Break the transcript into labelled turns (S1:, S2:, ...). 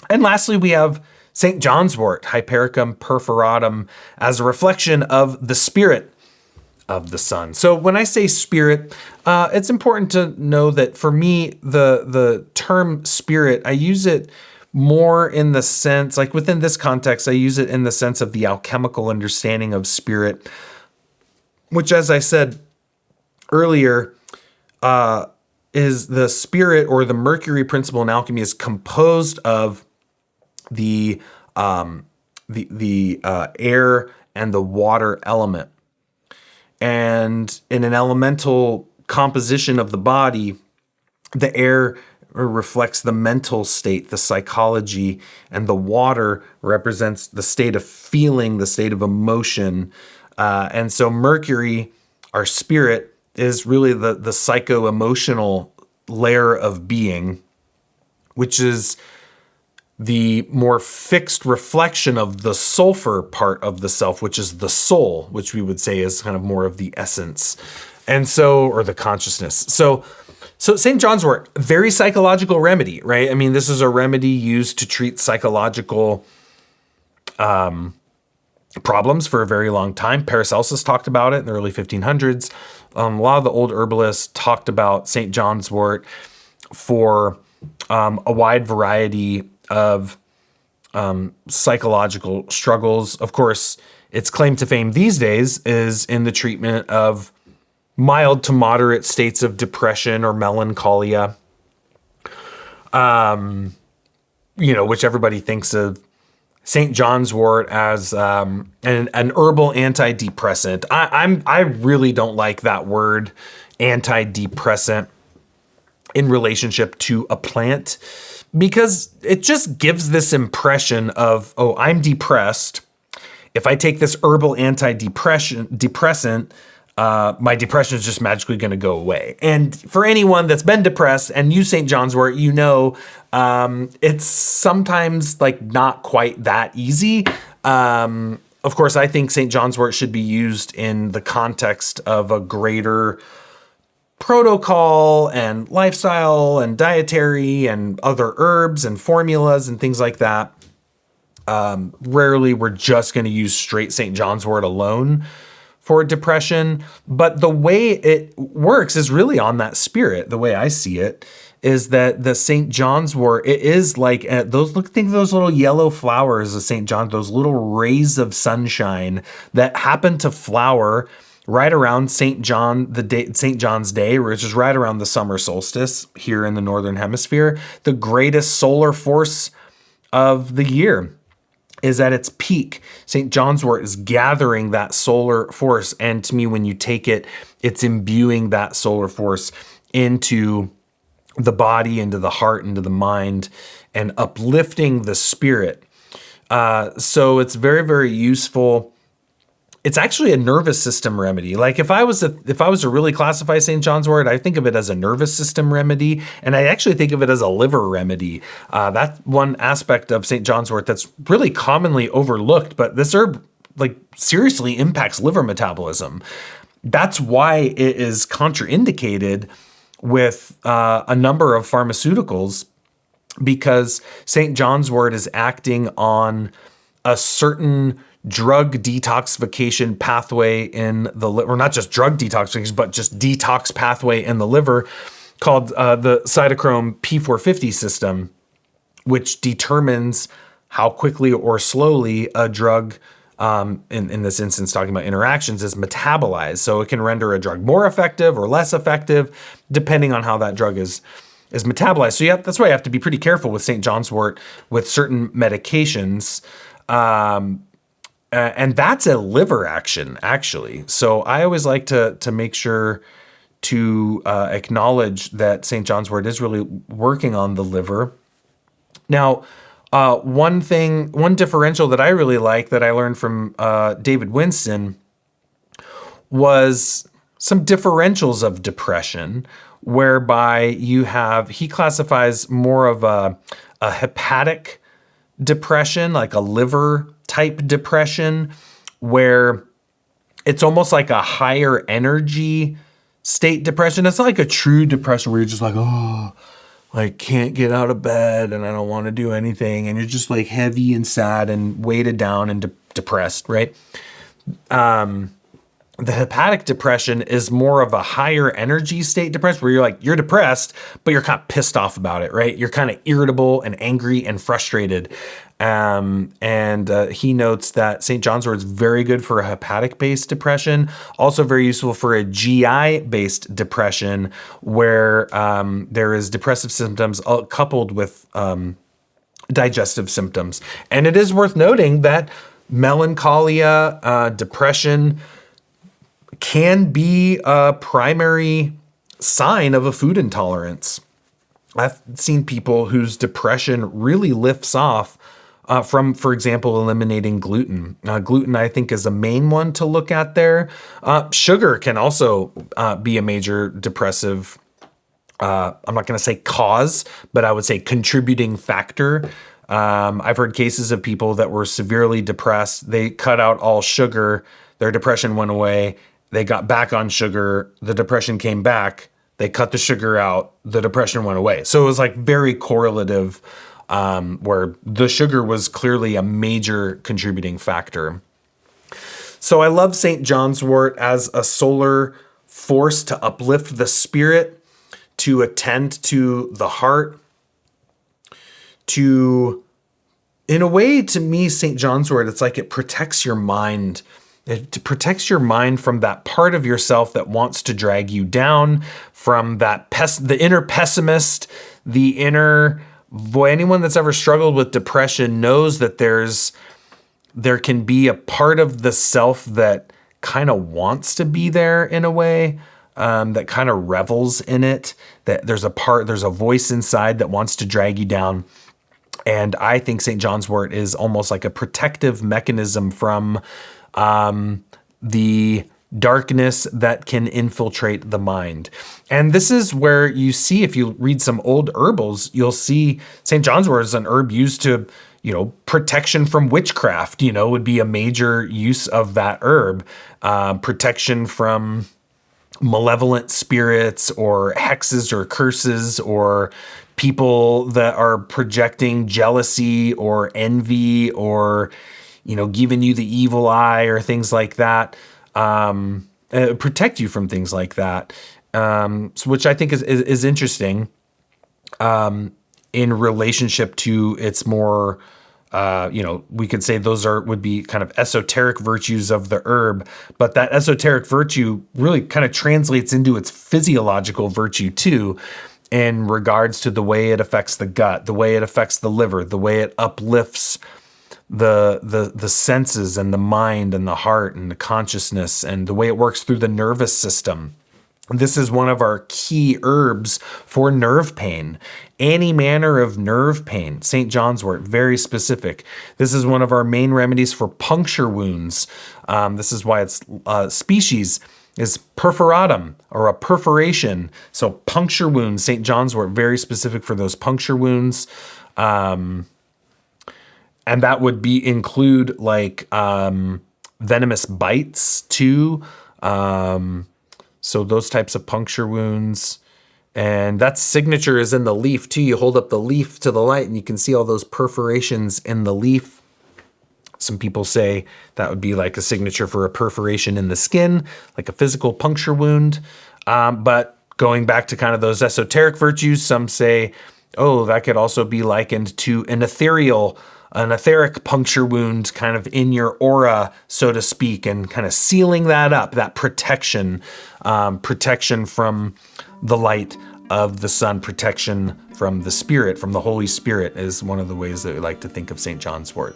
S1: And lastly, we have St. John's wort, Hypericum perforatum, as a reflection of the spirit of the sun. So when I say spirit, it's important to know that for me, the term spirit, I use it more in the sense, like within this context, I use it in the sense of the alchemical understanding of spirit, which, as I said earlier, is the spirit, or the Mercury principle in alchemy, is composed of the air and the water element. And in an elemental composition of the body, the air reflects the mental state, the psychology, and the water represents the state of feeling, the state of emotion. And so Mercury, our spirit, is really the psychoemotional layer of being, which is the more fixed reflection of the sulfur part of the self, which is the soul, which we would say is kind of more of the essence. And so, or the consciousness. So St. John's wort, very psychological remedy, right? I mean, this is a remedy used to treat psychological problems for a very long time. Paracelsus talked about it in the early 1500s. A lot of the old herbalists talked about St. John's wort for a wide variety of psychological struggles. Of course, its claim to fame these days is in the treatment of mild to moderate states of depression or melancholia, which everybody thinks of St. John's wort as an herbal antidepressant. I really don't like that word, antidepressant, in relationship to a plant, because it just gives this impression of, oh, I'm depressed. If I take this herbal antidepressant, my depression is just magically going to go away. And for anyone that's been depressed and used St. John's wort, it's sometimes like not quite that easy. Of course, I think St. John's wort should be used in the context of a greater protocol and lifestyle and dietary and other herbs and formulas and things like that. Rarely we're just going to use straight St. John's wort alone for depression, but the way it works is really on that spirit. The way I see it is that the St. John's wort, it is like think of those little yellow flowers of St. John, those little rays of sunshine that happen to flower right around St. John's Day, which is right around the summer solstice here in the Northern Hemisphere. The greatest solar force of the year is at its peak. St. John's wort is gathering that solar force. And to me, when you take it, it's imbuing that solar force into the body, into the heart, into the mind, and uplifting the spirit. So it's very, very useful. It's actually a nervous system remedy. Like if I was to really classify St. John's wort, I think of it as a nervous system remedy, and I actually think of it as a liver remedy. That's one aspect of St. John's wort that's really commonly overlooked, but this herb seriously impacts liver metabolism. That's why it is contraindicated with a number of pharmaceuticals, because St. John's wort is acting on a certain drug detoxification pathway in the liver, or not just drug detoxification, but just detox pathway in the liver, called the cytochrome P450 system, which determines how quickly or slowly a drug, in this instance talking about interactions, is metabolized. So it can render a drug more effective or less effective depending on how that drug is metabolized. So that's why you have to be pretty careful with St. John's wort with certain medications. And that's a liver action, actually. So I always like to make sure to acknowledge that St. John's wort is really working on the liver. Now, one differential that I really like that I learned from David Winston was some differentials of depression, whereby he classifies more of a hepatic depression, like a liver type depression, where it's almost like a higher energy state depression. It's not like a true depression where you're just like, oh, like can't get out of bed and I don't want to do anything. And you're just like heavy and sad and weighted down and depressed, right? The hepatic depression is more of a higher energy state depressed, where you're depressed, but you're kind of pissed off about it, right? You're kind of irritable and angry and frustrated. He notes that St. John's wort is very good for a hepatic-based depression, also very useful for a GI-based depression, where there is depressive symptoms coupled with digestive symptoms. And it is worth noting that melancholia, depression, can be a primary sign of a food intolerance. I've seen people whose depression really lifts off from, for example, eliminating gluten. Gluten, I think, is a main one to look at there. Sugar can also be a major depressive, I'm not going to say cause, but I would say contributing factor. I've heard cases of people that were severely depressed. They cut out all sugar, their depression went away. They got back on sugar, the depression came back. They cut the sugar out, the depression went away. So it was like very correlative, where the sugar was clearly a major contributing factor. So I love St. John's wort as a solar force to uplift the spirit, to attend to the heart, in a way, to me, St. John's wort, it's like it protects your mind. It protects your mind from that part of yourself that wants to drag you down, from that the inner pessimist, the inner void. Anyone that's ever struggled with depression knows that there can be a part of the self that kind of wants to be there in a way, that kind of revels in it, that there's a voice inside that wants to drag you down. And I think St. John's wort is almost like a protective mechanism from the darkness that can infiltrate the mind. And this is where you see, if you read some old herbals, you'll see St. John's wort is an herb used to, protection from witchcraft, would be a major use of that herb. Protection from malevolent spirits or hexes or curses, or people that are projecting jealousy or envy, or giving you the evil eye or things like that, protect you from things like that, which I think is interesting in relationship to its more, we could say those would be kind of esoteric virtues of the herb, but that esoteric virtue really kind of translates into its physiological virtue too, in regards to the way it affects the gut, the way it affects the liver, the way it uplifts the senses and the mind and the heart and the consciousness, and the way it works through the nervous system. This is one of our key herbs for nerve pain. Any manner of nerve pain, St. John's wort, very specific. This is one of our main remedies for puncture wounds. This is why its species is perforatum, or a perforation. So puncture wounds, St. John's wort, very specific for those puncture wounds. And that would include like venomous bites too. So those types of puncture wounds. And that signature is in the leaf too. You hold up the leaf to the light and you can see all those perforations in the leaf. Some people say that would be like a signature for a perforation in the skin, like a physical puncture wound. But going back to kind of those esoteric virtues, some say, oh, that could also be likened to an etheric puncture wound, kind of in your aura, so to speak, and kind of sealing that up, that protection from the light of the sun, protection from the Spirit, from the Holy Spirit, is one of the ways that we like to think of St. John's wort.